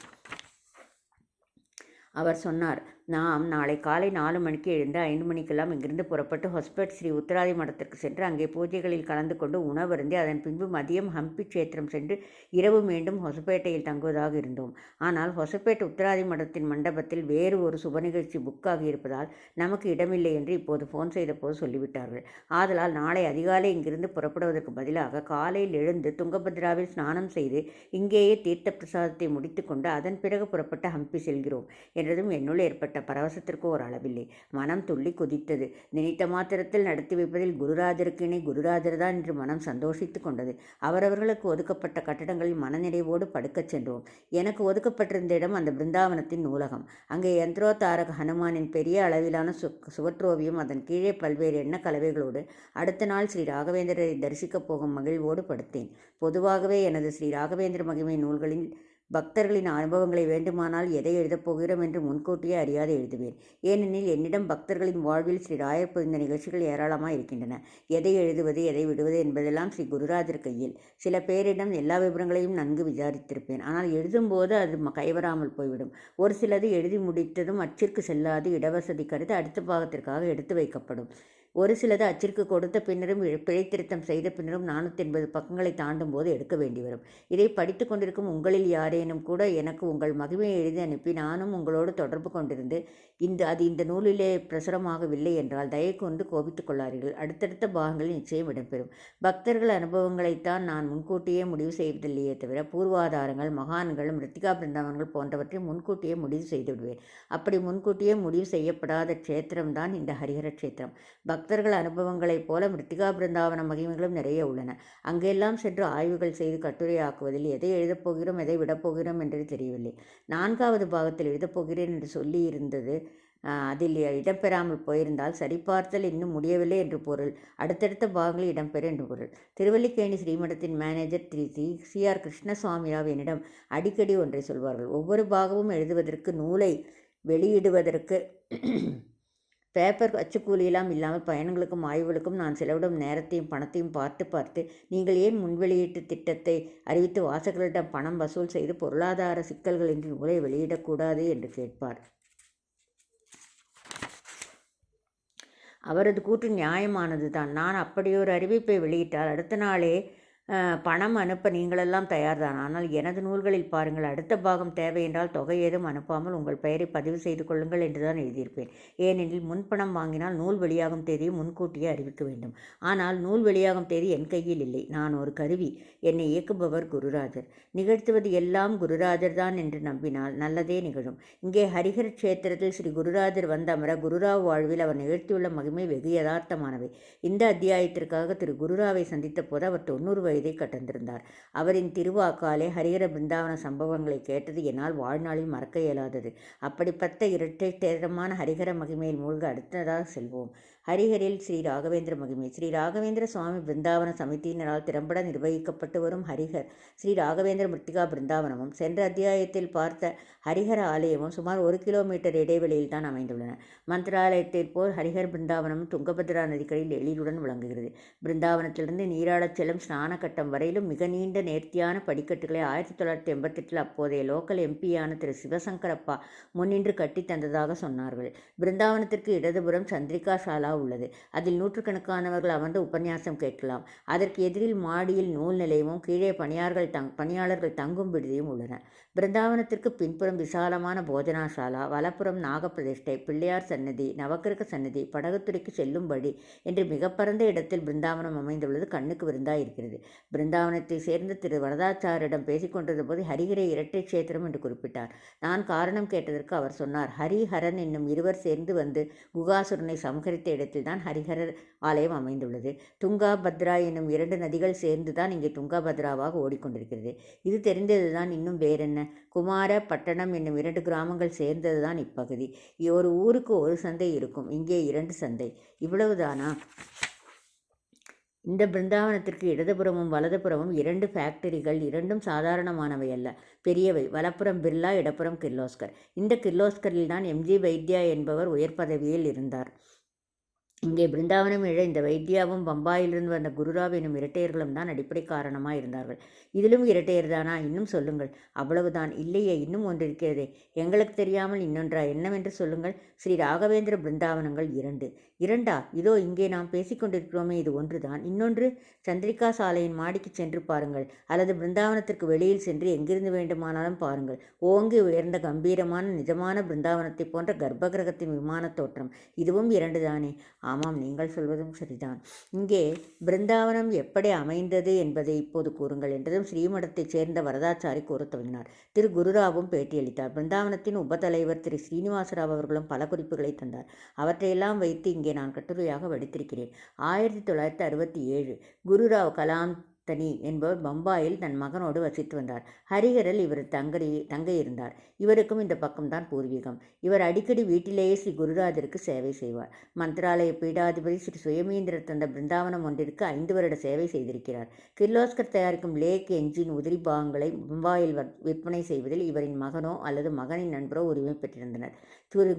அவர் சொன்னார், நாம் நாளை காலை 4 மணிக்கு எழுந்து 5 மணிக்கெல்லாம் இங்கிருந்து புறப்பட்டு ஹொஸ்பேட் ஸ்ரீ உத்தராதி மடத்திற்கு சென்று அங்கே பூஜைகளில் கலந்து கொண்டு உணவருந்தி அதன் பின்பு மதியம் ஹம்பி க்ஷேத்திரம் சென்று இரவு மீண்டும் ஹொசப்பேட்டையில் தங்குவதாக இருந்தோம். ஆனால் ஹொசப்பேட் உத்தராதி மடத்தின் மண்டபத்தில் வேறு ஒரு சுப நிகழ்ச்சி புக் ஆகியிருப்பதால் நமக்கு இடமில்லை என்று இப்போது ஃபோன் செய்த போது சொல்லிவிட்டார்கள். ஆதலால் நாளை அதிகாலை இங்கிருந்து புறப்படுவதற்கு பதிலாக காலையில் எழுந்து துங்கபத்ராவில் ஸ்நானம் செய்து இங்கேயே தீர்த்த பிரசாதத்தை முடித்து கொண்டு அதன் பிறகு புறப்பட்டு ஹம்பி செல்கிறோம் என்றதும் என்னுள் ஏற்பட்ட பரவசத்திற்கு ஒரு அளவில்லை. மனம் துள்ளி குதித்தது. நினைத்த மாத்திரத்தில் நடத்தி வைப்பதில் குருராஜருக்கு இணை குருராஜர் தான் என்று மனம் சந்தோஷித்து கொண்டது. அவரவர்களுக்கு ஒதுக்கப்பட்ட கட்டடங்களில் மனநிறைவோடு படுக்கச் சென்றோம். எனக்கு ஒதுக்கப்பட்டிருந்த இடம் அந்த பிருந்தாவனத்தின் நூலகம். அங்கே யந்திரோத்தாரக ஹனுமானின் பெரிய அளவிலான சுவற்றோவியம், அதன் கீழே பல்வேறு எண்ண கலவைகளோடு அடுத்த நாள் ஸ்ரீ ராகவேந்திரரை தரிசிக்கப் போகும் மகிழ்வோடு படுத்தேன். பொதுவாகவே எனது ஸ்ரீ ராகவேந்திர மகிமை நூல்களில் பக்தர்களின் அனுபவங்களை வேண்டுமானால் எதை எழுதப் போகிறோம் என்று முன்கூட்டியே அறியாது எழுதுவேன். ஏனெனில் என்னிடம் பக்தர்களின் வாழ்வில் ஸ்ரீ ராயர் புரிந்த நிகழ்ச்சிகள் ஏராளமாக இருக்கின்றன. எதை எழுதுவது எதை விடுவது என்பதெல்லாம் ஸ்ரீ குருராஜர் கையில். சில பேரிடம் எல்லா விவரங்களையும் நன்கு விசாரித்திருப்பேன். ஆனால் எழுதும்போது அது கைவராமல் போய்விடும். ஒரு சிலது எழுதி முடித்ததும் அச்சிற்கு செல்லாது இடவசதி கருத்து அடுத்த பாகத்திற்காக எடுத்து வைக்கப்படும். ஒரு சிலது அச்சிற்கு கொடுத்த பின்னரும் பிழைத்திருத்தம் செய்த பின்னரும் 480 பக்கங்களை தாண்டும் போது எடுக்க வேண்டி வரும். இதை படித்து கொண்டிருக்கும் உங்களில் யாரேனும் கூட எனக்கு உங்கள் மகிமையை எழுதி அனுப்பி நானும் உங்களோடு தொடர்பு கொண்டிருந்து இந்த நூலிலே பிரசுரமாகவில்லை என்றால் தயவு கொண்டு கோபித்துக் கொள்ளார்கள். அடுத்தடுத்த பாகங்களில் நிச்சயம் இடம்பெறும். பக்தர்கள் அனுபவங்களைத்தான் நான் முன்கூட்டியே முடிவு செய்வதில்லையே தவிர பூர்வாதாரங்கள், மகான்கள், மிருத்திகா பிருந்தாவன்கள் போன்றவற்றை முன்கூட்டியே முடிவு செய்து விடுவேன். அப்படி முன்கூட்டியே முடிவு செய்யப்படாத க்ஷேத்திரம்தான் இந்த ஹரிஹர க்ஷேத்திரம். பக்தர்கள் அனுபவங்களைப் போல மிருத்திகா பிருந்தாவன மகிமைகளும் நிறைய உள்ளன. அங்கெல்லாம் சென்று ஆய்வுகள் செய்து கட்டுரையாக்குவதில் எதை எழுதப் போகிறோம் எதை விடப்போகிறோம் என்று தெரியவில்லை. 4வது பாகத்தில் எழுதப்போகிறேன் என்று சொல்லியிருந்தது அதில் இடம்பெறாமல் போயிருந்தால் சரிபார்த்தல் இன்னும் முடியவில்லை என்று பொருள். அடுத்தடுத்த பாகங்களில் இடம்பெற என்று பொருள். திருவல்லிக்கேணி ஸ்ரீமடத்தின் மேனேஜர் திரு சி.ஆர். கிருஷ்ணசுவாமிராவ் என்னிடம் அடிக்கடி ஒன்றை சொல்வார்கள். ஒவ்வொரு பாகமும் எழுதுவதற்கு, நூலை வெளியிடுவதற்கு பேப்பர் அச்சுக்கூலியெல்லாம் இல்லாமல் பயணங்களுக்கும் ஆய்வுகளுக்கும் நான் செலவிடும் நேரத்தையும் பணத்தையும் பார்த்து நீங்கள் ஏன் முன்வெளியீட்டு திட்டத்தை அறிவித்து வாசகர்களிடம் பணம் வசூல் செய்து பொருளாதார சிக்கல்களின்றி நூலை வெளியிடக்கூடாது என்று கேட்பார். அவரது கூற்று நியாயமானது தான். நான் அப்படியொரு அறிவிப்பை வெளியிட்டால் அடுத்த நாளே பணம் அனுப்ப நீங்களெல்லாம் தயார்தான். ஆனால் எனது நூல்களில் பாருங்கள், அடுத்த பாகம் தேவை என்றால் தொகை ஏதும் அனுப்பாமல் உங்கள் பெயரை பதிவு செய்து கொள்ளுங்கள் என்றுதான் எழுதியிருப்பேன். ஏனெனில் முன்பணம் வாங்கினால் நூல் வெளியாகும் தேதியை முன்கூட்டியே அறிவிக்க வேண்டும். ஆனால் நூல் வெளியாகும் தேதி என் கையில் இல்லை. நான் ஒரு கருவி. என்னை இயக்குபவர் குருராஜர். நிகழ்த்துவது எல்லாம் குருராஜர் தான் என்று நம்பினால் நல்லதே நிகழும். இங்கே ஹரிஹர க்ஷேத்திரத்தில் ஸ்ரீ குருராஜர் வந்தமர குருராவ் வாழ்வில் அவர் நிகழ்த்தியுள்ள மகிமை வெகு யதார்த்தமானவை. இந்த அத்தியாயத்திற்காக திரு குருராவை சந்தித்த போது அவர் 90 வயதை கடந்திருந்தார். அவரின் திருவாக்காலே ஹரிஹர பிருந்தாவன சம்பவங்களை கேட்டது என்னால் வாழ்நாளில் மறக்க இயலாதது. அப்படிப்பட்ட இரட்டை தேரமான ஹரிஹர மகிமையில் மூழ்க அடுத்ததாக செல்வோம். ஹரிஹரில் ஸ்ரீ ராகவேந்திர மகிமை. ஸ்ரீ ராகவேந்திர சுவாமி பிருந்தாவன சமிதியினரால் திறம்பட நிர்வகிக்கப்பட்டு வரும் ஹரிஹர் ஸ்ரீ ராகவேந்திர மிருத்திகா பிருந்தாவனமும் சென்ற அத்தியாயத்தில் பார்த்த ஹரிஹர ஆலயமும் சுமார் 1 கிலோமீட்டர் இடைவெளியில் தான் அமைந்துள்ளன. மந்திராலயத்தில் போல் ஹரிஹர் பிருந்தாவனமும் துங்கபத்ரா நதிகளில் எழிலுடன் விளங்குகிறது. பிருந்தாவனத்திலிருந்து நீராடச் செல்லும் ஸ்நான கட்டம் வரையிலும் மிக நீண்ட நேர்த்தியான படிக்கட்டுகளை 1988 அப்போதைய லோக்கல் எம்பியான திரு சிவசங்கரப்பா முன்னின்று கட்டி தந்ததாக சொன்னார்கள். பிருந்தாவனத்திற்கு இடதுபுறம் சந்திரிகா சாலா உள்ளது. அதில் நூற்றுக்கணக்கானவர்கள் அமர்ந்து உபன்யாசம் கேட்கலாம். அதற்கு எதிரில் மாடியில் நூல் நிலையமும் கீழே பணியாளர்கள் தங்கும் விடுதியும் உள்ளன. பிருந்தாவனத்திற்கு பின்புறம் விசாலமான போஜனாசாலா, வலப்புறம் நாகப்பிரதிஷ்டை, பிள்ளையார் சன்னதி, நவக்கிரக சன்னதி, படகுத்துறைக்கு செல்லும்படி என்று மிக பரந்த இடத்தில் பிருந்தாவனம் அமைந்துள்ளது கண்ணுக்கு விருந்தாயிருக்கிறது. பிருந்தாவனத்தை சேர்ந்த திரு வரதாச்சாரிடம் பேசிக்கொண்டிருந்த போது ஹரிஹரை இரட்டை க்ஷேத்திரம் என்று குறிப்பிட்டார். நான் காரணம் கேட்டதற்கு அவர் சொன்னார், ஹரிஹரன் என்னும் இருவர் சேர்ந்து வந்து குகாசுரனை சம்ஹரித்த இடத்தில்தான் ஹரிஹரர் ஆலயம் அமைந்துள்ளது. துங்கா பத்ரா என்னும் 2 நதிகள் சேர்ந்துதான் இங்கே துங்காபத்ராவாக ஓடிக்கொண்டிருக்கிறது. இது தெரிந்ததுதான். இன்னும் வேறென்ன? குமார பட்டணம் என்னும் 2 கிராமங்கள் சேர்ந்ததுதான் இப்பகுதி. ஒரு ஊருக்கு ஒரு சந்தை இருக்கும். இங்கே 2 சந்தை. இவ்வளவுதானா? இந்த பிருந்தாவனத்திற்கு இடதுபுறமும் வலதுபுறமும் 2 ஃபேக்டரிகள். இரண்டும் சாதாரணமானவை அல்ல, பெரியவை. வலப்புறம் பிர்லா, இடப்புறம் கிர்லோஸ்கர். இந்த கிர்லோஸ்கரில்தான் எம்ஜி வைத்யா என்பவர் உயர் பதவியில் இருந்தார். இங்கே பிருந்தாவனம் இழ இந்த வைத்தியாவும் பம்பாயிலிருந்து வந்த குருராவ் எனும் இரட்டையர்களும் தான் அடிப்படை காரணமாக இருந்தார்கள். இதிலும் இரட்டையர் தானா? இன்னும் சொல்லுங்கள். அவ்வளவுதான். இல்லையே, இன்னும் ஒன்று இருக்கிறதே. எங்களுக்கு தெரியாமல் இன்னொன்றா? என்னவென்று சொல்லுங்கள். ஸ்ரீ ராகவேந்திர பிருந்தாவனங்கள் 2. 2ஆ? இதோ இங்கே நாம் பேசிக்கொண்டிருக்கிறோமே, இது ஒன்றுதான். இன்னொன்று சந்திரிகா சாலையின் மாடிக்கு சென்று பாருங்கள், அல்லது பிருந்தாவனத்திற்கு வெளியில் சென்று எங்கிருந்து வேண்டுமானாலும் பாருங்கள். ஓங்கி உயர்ந்த கம்பீரமான நிஜமான பிருந்தாவனத்தை போன்ற கர்ப்பகிரகத்தின் விமான தோற்றம். இதுவும் 2 தானே? ஆமாம், நீங்கள் சொல்வதும் சரிதான். இங்கே பிருந்தாவனம் எப்படி அமைந்தது என்பதை இப்போது கூறுங்கள் என்றதும் ஸ்ரீமடத்தைச் சேர்ந்த வரதாச்சாரி கூறத் துவங்கினார். திரு குருராவும் பேட்டியளித்தார். பிருந்தாவனத்தின் உபதலைவர் திரு ஸ்ரீனிவாசராவ் அவர்களும் பல குறிப்புகளை தந்தார். அவற்றையெல்லாம் வைத்து இங்கே நான் கட்டுரையாக வடித்திருக்கிறேன். 1967 குருராவ் கலாம் தனி என்பவர் பம்பாயில் தன் மகனோடு வசித்து வந்தார். ஹரிஹரில் இவர் தங்கை இருந்தார். இவருக்கும் இந்த பக்கம்தான் பூர்வீகம். இவர் அடிக்கடி வீட்டிலேயே ஸ்ரீ குருராஜருக்கு சேவை செய்வார். மந்திராலய பீடாதிபதி ஸ்ரீ சுயமீந்திரர் தந்த பிருந்தாவனம் ஒன்றிற்கு 5 வருட சேவை செய்திருக்கிறார். கிர்லோஸ்கர் தயாரிக்கும் லேக் என்ஜின் உதிரி பாகங்களை பம்பாயில் விற்பனை செய்வதில் இவரின் மகனோ அல்லது மகனின் நண்பரோ உரிமை பெற்றிருந்தனர்.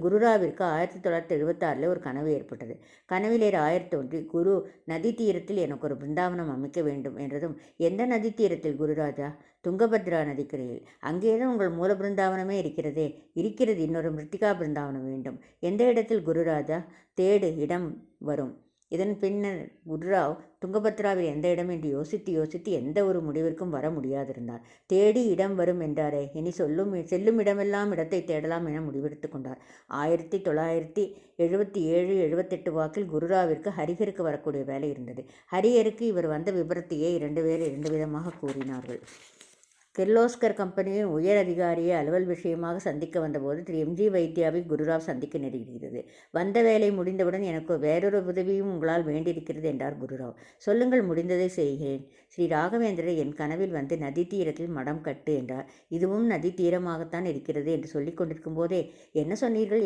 குருராவிற்கு 1976 ஒரு கனவு ஏற்பட்டது. கனவிலே ராயர் தோன்றி, குரு, நதி தீரத்தில் எனக்கு ஒரு பிருந்தாவனம் அமைக்க வேண்டும் என்றதும், எந்த நதி தீரத்தில் குருராஜா? துங்கபத்ரா நதிக்கரையில். அங்கேதான் உங்கள் மூல பிருந்தாவனமே இருக்கிறதே. இருக்கிறது, இன்னொரு மிருத்திகா பிருந்தாவனம் வேண்டும். எந்த இடத்தில் குருராஜா? தேடு, இடம் வரும். இதன் பின்னர் குருராவ் துங்கபத்ராவில் எந்த இடம் என்று யோசித்து எந்த ஒரு முடிவிற்கும் வர முடியாதிருந்தார். தேடி இடம் வரும் என்றாரே, இனி செல்லும் இடமெல்லாம் இடத்தை தேடலாம் என முடிவெடுத்து கொண்டார். 1977-78 வாக்கில் குருராவிற்கு ஹரிஹருக்கு வரக்கூடிய வேலை இருந்தது. ஹரிஹருக்கு இவர் வந்த விபரத்தையே 2 பேர் 2 விதமாக கூறினார்கள். கிர்லோஸ்கர் கம்பெனியின் உயர் அதிகாரியை அலுவல் விஷயமாக சந்திக்க வந்தபோது திரு எம்ஜி வைத்தியாவை குருராவ் சந்திக்க நேரிடுகிறது. வந்த வேலை முடிந்தவுடன் எனக்கு வேறொரு உதவியும் உங்களால் வேண்டியிருக்கிறது என்றார் குருராவ். சொல்லுங்கள், முடிந்ததை செய்கிறேன். ஸ்ரீ ராகவேந்திரர் என் கனவில் வந்து நதி தீரத்தில் மடம் கட்டு என்றார். இதுவும் நதி தீரமாகத்தான் இருக்கிறது என்று சொல்லிக் கொண்டிருக்கும் போதே, என்ன சொன்னீர்கள்?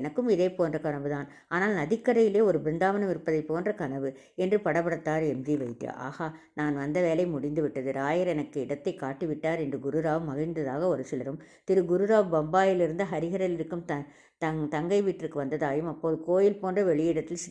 எனக்கும் இதே போன்ற கனவுதான். ஆனால் நதிக்கரையிலே ஒரு பிருந்தாவனம் இருப்பதை போன்ற கனவு என்று படபடத்தார் எம்ஜி வைத்தியா. ஆஹா, நான் வந்த வேலை முடிந்துவிட்டது. ராயர் எனக்கு இடத்தை காட்டிவிட்டார் என்று குருராவ் மகிழ்ந்ததாக ஒரு சிலரும், திரு குருராவ் பம்பாயிலிருந்து ஹரிஹரில் இருக்கும் தங்கை வீட்டிற்கு வந்ததாயும், அப்போது கோயில் போன்ற வெளியிடத்தில்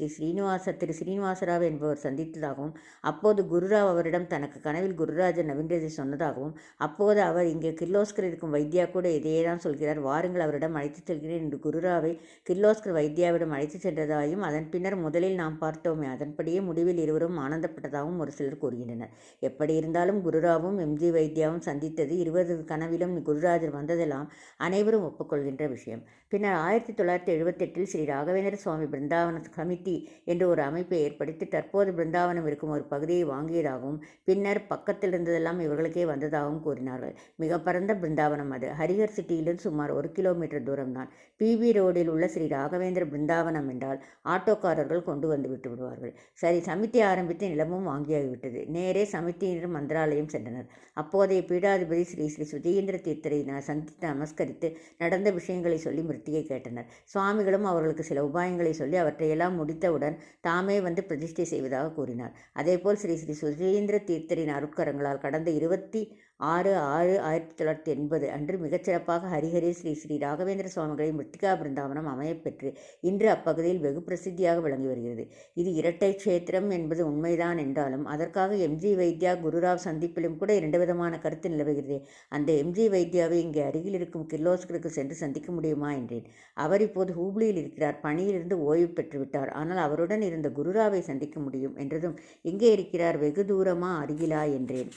திரு ஸ்ரீனிவாசராவ் என்பவர் சந்தித்ததாகவும், அப்போது குருராவ் அவரிடம் தனக்கு கனவில் குருராஜர் நவீன்றதை சொன்னதாகவும், அப்போது அவர் இங்கே கிர்லோஸ்கர் இருக்கும் வைத்தியா கூட இதையே தான் சொல்கிறார், வாருங்கள் அவரிடம் அழைத்து செல்கிறேன் என்று குருராவை கிர்லோஸ்கர் வைத்தியாவிடம் அழைத்து சென்றதாயும், அதன் பின்னர் முதலில் நாம் பார்த்தோமே அதன்படியே முடிவில் இருவரும் ஆனந்தப்பட்டதாகவும் ஒரு சிலர் கூறுகின்றனர். எப்படி இருந்தாலும் குருராவும் எம்ஜி வைத்தியாவும் சந்தித்தது, இருவரது கனவிலும் குருராஜர் வந்ததெல்லாம் அனைவரும் ஒப்புக்கொள்கின்ற விஷயம். பின்னர் 1978 ஸ்ரீ ராகவேந்திர சுவாமி பிருந்தாவன கமிட்டி என்று ஒரு அமைப்பை ஏற்படுத்தி தற்போது பிருந்தாவனம் இருக்கும் ஒரு பகுதியை வாங்கியதாகவும், பின்னர் பக்கத்தில் இருந்ததெல்லாம் இவர்களுக்கே வந்ததாகவும் கூறினார்கள். மிக பரந்த பிருந்தாவனம் அது. ஹரிஹர் சிட்டியிலிருந்து சுமார் 1 கிலோமீட்டர் தூரம்தான். பிபி ரோடில் உள்ள ஸ்ரீ ராகவேந்திர பிருந்தாவனம் என்றால் ஆட்டோக்காரர்கள் கொண்டு வந்து விட்டு விடுவார்கள். சரி, சமித்தி ஆரம்பித்து நிலமும் வாங்கியாகிவிட்டது. நேரே சமித்தியினர் மந்திராலயம் சென்றனர். அப்போதைய பீடாதிபதி ஸ்ரீ சுதீந்திர தீர்த்தரை சந்தித்து நமஸ்கரித்து நடந்த விஷயங்களை சொல்லி மிருத்தியை கேட்டனர். சுவாமிகளும் அவர்களுக்கு சில உபாயங்களை சொல்லி அவற்றையெல்லாம் முடித்தவுடன் தாமே வந்து பிரதிஷ்டை செய்வதாக கூறினார். அதேபோல் ஸ்ரீ சுதீந்திர தீர்த்தரின் அருட்கரங்களால் கடந்த 26/6/1980 அன்று மிகச்சிறப்பாக ஹரிஹரில் ஸ்ரீ ராகவேந்திர சுவாமிகளின் மிருத்திகா பிருந்தாவனம் அமையப்பெற்று இன்று அப்பகுதியில் வெகு பிரசித்தியாக விளங்கி வருகிறது. இது இரட்டை க்ஷேத்திரம் என்பது உண்மைதான் என்றாலும் அதற்காக எம்ஜி வைத்தியா குருராவ் சந்திப்பிலும் கூட 2 விதமான கருத்து நிலவுகிறது. அந்த எம்ஜி வைத்தியாவை இங்கே அருகில் இருக்கும் கிர்லோஸ்கருக்கு சென்று சந்திக்க முடியுமா என்றேன். அவர் இப்போது ஹூப்ளியில் இருக்கிறார். பணியிலிருந்து ஓய்வு பெற்றுவிட்டார். ஆனால் அவருடன் இருந்த குருராவை சந்திக்க முடியும் என்றதும், எங்கே இருக்கிறார்? வெகு தூரமா, அருகிலா என்றேன்.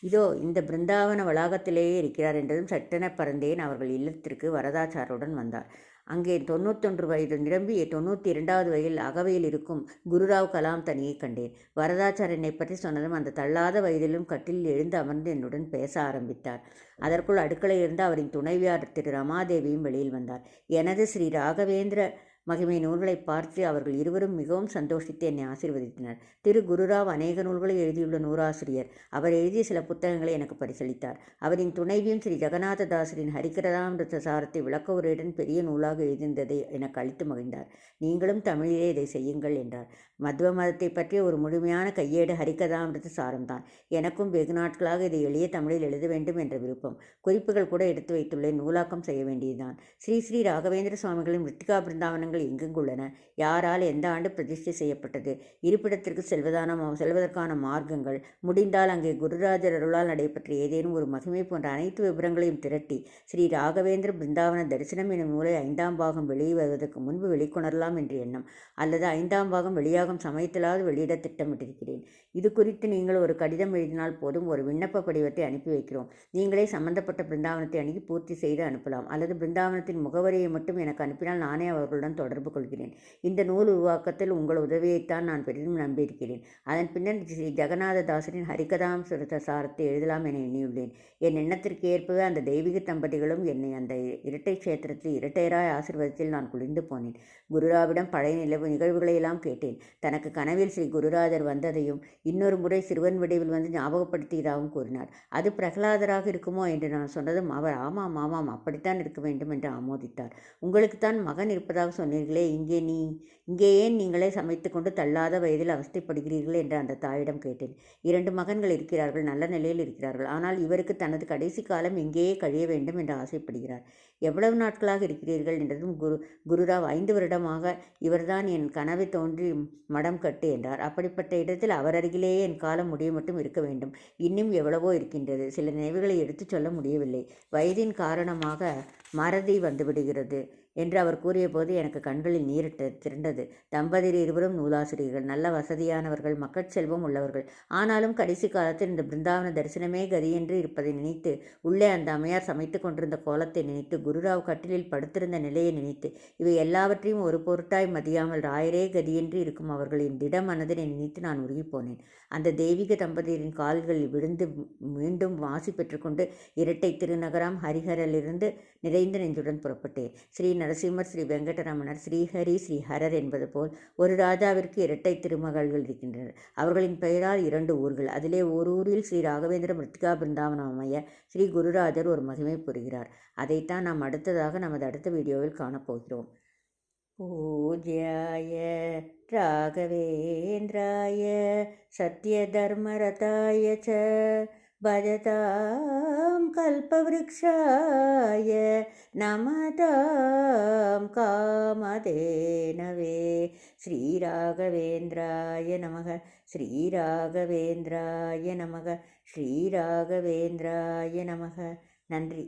இதோ இந்த பிருந்தாவன வளாகத்திலேயே இருக்கிறார் என்றதும் சட்டென பறந்தேன் அவர்கள் இல்லத்திற்கு வரதாச்சாருடன் வந்தார். அங்கே 91 வயது நிரம்பி 92வது வயதில் அகவையில் இருக்கும் குருராவ் கலாம் தனியை கண்டேன். வரதாச்சார் என்னை பற்றி சொன்னதும் அந்த தள்ளாத வயதிலும் கட்டிலில் எழுந்து அமர்ந்து என்னுடன் பேச ஆரம்பித்தார். அதற்குள் அடுக்கலையிலிருந்து அவரின் துணைவியார் திரு ரமாதேவியும் வெளியில் வந்தார். எனது ஸ்ரீ ராகவேந்திர மகிமை நூல்களை பார்த்து அவர்கள் இருவரும் மிகவும் சந்தோஷித்து என்னை ஆசீர்வதித்தனர். திரு குருராவ் அநேக நூல்களை எழுதியுள்ள நூறாசிரியர். அவர் எழுதிய சில புத்தகங்களை எனக்கு பரிசளித்தார். அவரின் துணைவியும் ஸ்ரீ ஜெகநாததாசரின் ஹரிகரதாமிருத சாரத்தை விளக்க உரையுடன் பெரிய நூலாக எழுதியிருந்ததை எனக்கு அளித்து மகிழ்ந்தார். நீங்களும் தமிழிலே இதை செய்யுங்கள் என்றார். மத்வ மதத்தை பற்றிய ஒரு முழுமையான கையேடு ஹரிகதாமிருத சாரம்தான். எனக்கும் வெகு நாட்களாக இதை எளிய தமிழில் எழுத வேண்டும் என்ற விருப்பம். குறிப்புகள் கூட எடுத்து வைத்துள்ளேன். நூலாக்கம் செய்ய வேண்டியதுதான். ஸ்ரீ ராகவேந்திர சுவாமிகளின் மிருத்திகா பிருந்தாவனங்கள் எங்கெங்குள்ளன? யாரால் எந்த ஆண்டு பிரதிஷ்டை செய்யப்பட்டது? இருப்பிடத்திற்கு செல்வதற்கான மார்க்கங்கள், முடிந்தால் அங்கே குருராஜர் அருளால் நடைபெற்ற ஏதேனும் ஒரு மகிமை போன்ற அனைத்து விவரங்களையும் திரட்டி ஸ்ரீ ராகவேந்திர பிருந்தாவன தரிசனம் எனும் நூலை 5ஆம் பாகம் வெளிவருவதற்கு முன்பு வெளிக்கொணரலாம் என்று எண்ணம். அல்லது 5ஆம் பாகம் வெளியாகும் சமயத்திலாவது வெளியிட திட்டமிட்டிருக்கிறேன். இது குறித்து நீங்கள் ஒரு கடிதம் எழுதினால் போதும். ஒரு விண்ணப்ப படிவத்தை அனுப்பி வைக்கிறோம். நீங்களே சம்பந்தப்பட்ட பிருந்தாவனத்தை அணுகி பூர்த்தி செய்து அனுப்பலாம். அல்லது பிருந்தாவனத்தின் முகவரியை மட்டும் எனக்கு அனுப்பினால் நானே அவர்களுடன் தொடர்பு கொள்கிறேன். இந்த நூல் உருவாக்கத்தில் உங்கள் உதவியைத்தான் நான் பெரிதும் நம்பியிருக்கிறேன். அதன் பின்னர் ஸ்ரீ ஜெகநாததாசரின் ஹரிகதாமிருத சாரத்தை எழுதலாம் என எண்ணியுள்ளேன். என் எண்ணத்திற்கு ஏற்பவே அந்த தெய்வீக தம்பதிகளும் என்னை அந்த இரட்டை க்ஷேத்திரத்தில் இரட்டையராய் ஆசீர்வாதத்தில் நான் குளிர்ந்து போனேன். குருராவிடம் பழைய நிகழ்வுகளையெல்லாம் கேட்டேன். தனக்கு கனவில் ஸ்ரீ குருராஜர் வந்ததையும் இன்னொரு முறை சிறுவன் வடிவில் வந்து ஞாபகப்படுத்தியதாகவும் கூறினார். அது பிரகலாதராக இருக்குமோ என்று நான் சொன்னதும் அவர் ஆமாம் ஆமாம் அப்படித்தான் இருக்க வேண்டும் என்று ஆமோதித்தார். உங்களுக்குத்தான் மகன் இருப்பதாக சொன்னீர்களே, இங்கே ஏன் நீங்களே சமைத்து கொண்டு தள்ளாத வயதில் அவஸ்தைப்படுகிறீர்கள் என்று அந்த தாயிடம் கேட்டேன். 2 மகன்கள் இருக்கிறார்கள், நல்ல நிலையில் இருக்கிறார்கள். ஆனால் இவருக்கு தனது கடைசி காலம் இங்கேயே கழிய வேண்டும் என்று ஆசைப்படுகிறார். எவ்வளவு நாட்களாக இருக்கிறீர்கள் என்றதும் குருராவ் 5 வருடமாக இவர்தான் என் கனவை தோன்றி மடம் கட்டு என்றார். அப்படிப்பட்ட இடத்தில் அவர் அருகிலேயே என் காலம் முடிய மட்டும் இருக்க வேண்டும். இன்னும் எவ்வளவோ இருக்கின்றது. சில நினைவுகளை எடுத்துச் சொல்ல முடியவில்லை. வயதின் காரணமாக மறதி வந்துவிடுகிறது என்று அவர் கூறியபோது எனக்கு கண்களில் நீர் திரண்டது. தம்பதியர் இருவரும் நூலாசிரியர்கள், நல்ல வசதியானவர்கள், மக்கட்செல்வம் உள்ளவர்கள். ஆனாலும் கடைசி காலத்தில் இந்த பிருந்தாவன தரிசனமே கதியென்று இருப்பதை நினைத்து, உள்ளே அந்த அம்மையார் சமைத்து கொண்டிருந்த கோலத்தை நினைத்து, குருராவ் கட்டிலில் படுத்திருந்த நிலையை நினைத்து, இவை எல்லாவற்றையும் ஒரு பொருட்டாய் மதியாமல் ராயரே கதியென்று இருக்கும் அவர்களின் திட மனதினை நினைத்து நான் உருகிப்போனேன். அந்த தெய்வீக தம்பதியரின் கால்களில் விழுந்து மீண்டும் வாசி பெற்றுக்கொண்டு இரட்டை திருநகரம் ஹரிஹரிலிருந்து நிறைந்த நெஞ்சுடன் புறப்பட்டேன். ஸ்ரீ நரசிம்மர், ஸ்ரீ வெங்கடரமணர், ஸ்ரீஹரி, ஸ்ரீ ஹரர் என்பது போல் ஒரு ராஜாவிற்கு இரட்டை திருமகள்கள் இருக்கின்றனர். அவர்களின் பெயரால் 2 ஊர்கள். அதிலே ஒரு ஊரில் ஸ்ரீ ராகவேந்திர மிருத்திகா பிருந்தாவனம் அமைய ஸ்ரீ குருராஜர் ஒரு மகிமை புரிகிறார். அதைத்தான் நாம் நமது அடுத்த வீடியோவில் காணப்போகிறோம். பூஜ்யாய ராகவேந்திராய சத்யதர்மரதாய ச பஜதாம் கல்பவ்ருக்ஷாய நமதாம் காமதேனவே. ஸ்ரீராகவேந்திராய நமக, ஸ்ரீராகவேந்திராய நமக, ஸ்ரீராகவேந்திராய நமக. நன்றி.